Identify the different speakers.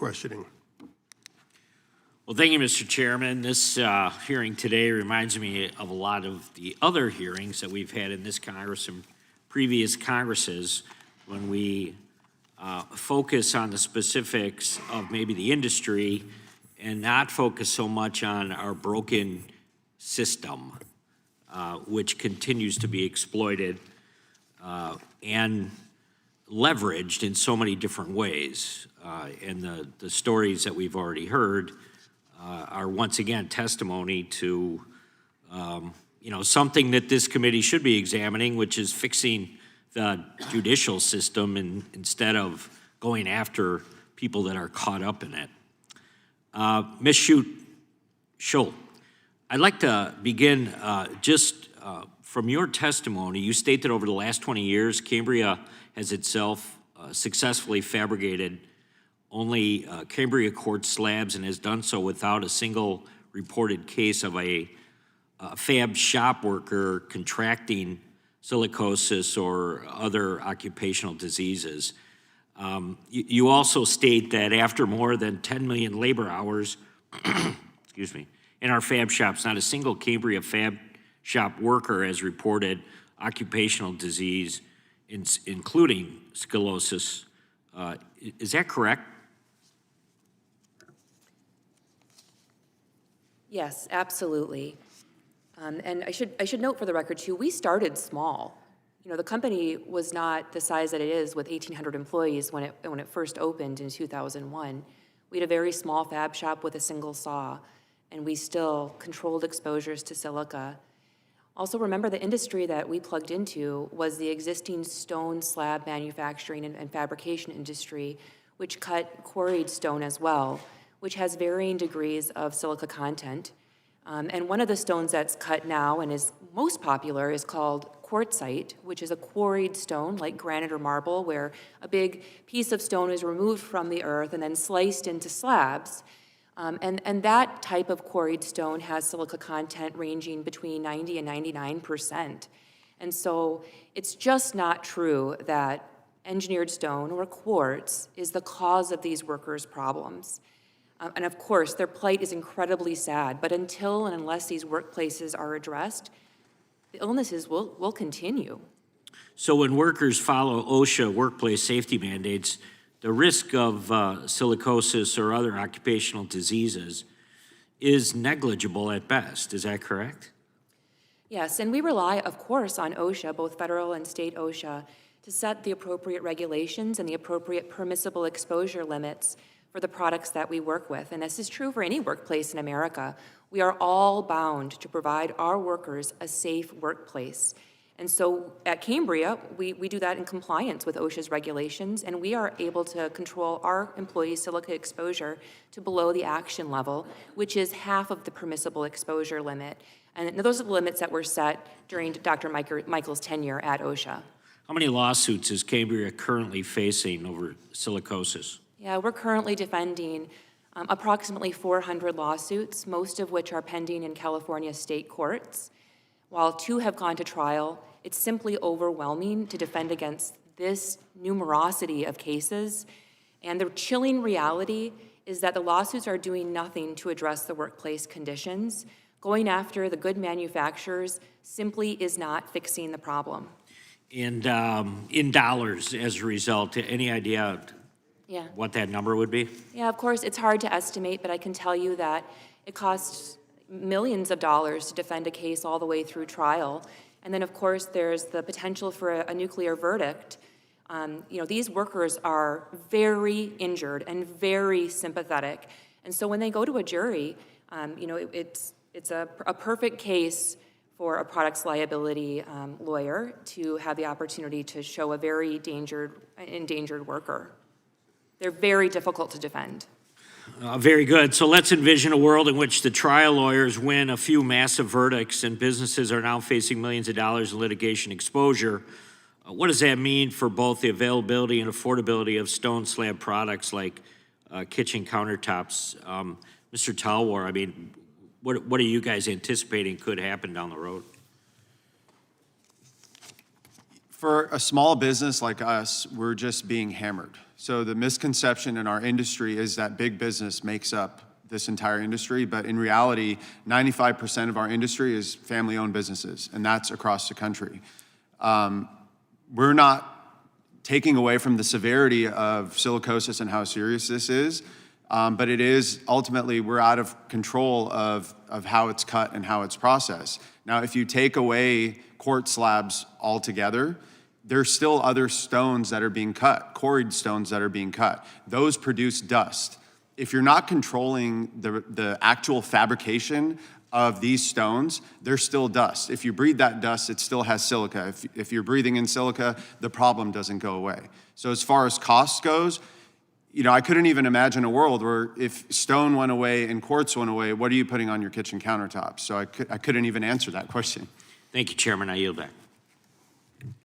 Speaker 1: questioning.
Speaker 2: Well, thank you, Mr. Chairman. This hearing today reminds me of a lot of the other hearings that we've had in this Congress and previous Congresses when we focus on the specifics of maybe the industry and not focus so much on our broken system, which continues to be exploited and leveraged in so many different ways. And the stories that we've already heard are once again testimony to something that this committee should be examining, which is fixing the judicial system instead of going after people that are caught up in it. Ms. Schultz, I'd like to begin from your testimony. You state that over the last 20 years, Cambria has itself successfully fabricated only Cambria quartz slabs and has done so without a single reported case of a fab shop worker contracting silicosis or other occupational diseases. You also state that after more than 10 million labor hours, excuse me, in our fab shops, not a single Cambria fab shop worker has reported occupational disease, including scoliosis. Is that correct?
Speaker 3: Yes, absolutely. And I should note for the record too, we started small. The company was not the size that it is with 1,800 employees when it first opened in 2001. We had a very small fab shop with a single saw, and we still controlled exposures to silica. Also, remember the industry that we plugged into was the existing stone slab manufacturing and fabrication industry, which cut quarried stone as well, which has varying degrees of silica content. And one of the stones that's cut now and is most popular is called quartzite, which is a quarried stone like granite or marble, where a big piece of stone is removed from the earth and then sliced into slabs. And that type of quarried stone has silica content ranging between 90 and 99%. And so it's just not true that engineered stone or quartz is the cause of these workers' problems. And of course, their plight is incredibly sad, but until and unless these workplaces are addressed, the illnesses will continue.
Speaker 2: So when workers follow OSHA workplace safety mandates, the risk of silicosis or other occupational diseases is negligible at best. Is that correct?
Speaker 3: Yes, and we rely, of course, on OSHA, both federal and state OSHA, to set the appropriate regulations and the appropriate permissible exposure limits for the products that we work with. And this is true for any workplace in America. We are all bound to provide our workers a safe workplace. And so at Cambria, we do that in compliance with OSHA's regulations, and we are able to control our employees' silica exposure to below the action level, which is half of the permissible exposure limit. And those are the limits that were set during Dr. Michael's tenure at OSHA.
Speaker 2: How many lawsuits is Cambria currently facing over silicosis?
Speaker 3: Yeah, we're currently defending approximately 400 lawsuits, most of which are pending in California state courts. While 2 have gone to trial, it's simply overwhelming to defend against this numerosity of cases. And the chilling reality is that the lawsuits are doing nothing to address the workplace conditions. Going after the good manufacturers simply is not fixing the problem.
Speaker 2: And in dollars as a result, any idea what that number would be?
Speaker 3: Yeah, of course, it's hard to estimate, but I can tell you that it costs millions of dollars to defend a case all the way through trial. And then, of course, there's the potential for a nuclear verdict. These workers are very injured and very sympathetic. And so when they go to a jury, it's a perfect case for a products liability lawyer to have the opportunity to show a very endangered worker. They're very difficult to defend.
Speaker 2: Very good. So let's envision a world in which the trial lawyers win a few massive verdicts and businesses are now facing millions of dollars in litigation exposure. What does that mean for both the availability and affordability of stone slab products like kitchen countertops? Mr. Talwar, I mean, what are you guys anticipating could happen down the road?
Speaker 4: For a small business like us, we're just being hammered.
Speaker 1: So the misconception in our industry is that big business makes up this entire industry, but in reality, 95% of our industry is family-owned businesses, and that's across the country. We're not taking away from the severity of silicosis and how serious this is, but it is ultimately, we're out of control of how it's cut and how it's processed. Now, if you take away quartz slabs altogether, there's still other stones that are being cut, quarried stones that are being cut. Those produce dust. If you're not controlling the actual fabrication of these stones, there's still dust. If you breathe that dust, it still has silica. If you're breathing in silica, the problem doesn't go away. So as far as cost goes, you know, I couldn't even imagine a world where if stone went away and quartz went away, what are you putting on your kitchen countertops? So I couldn't even answer that question.
Speaker 2: Thank you, Chairman. I yield back.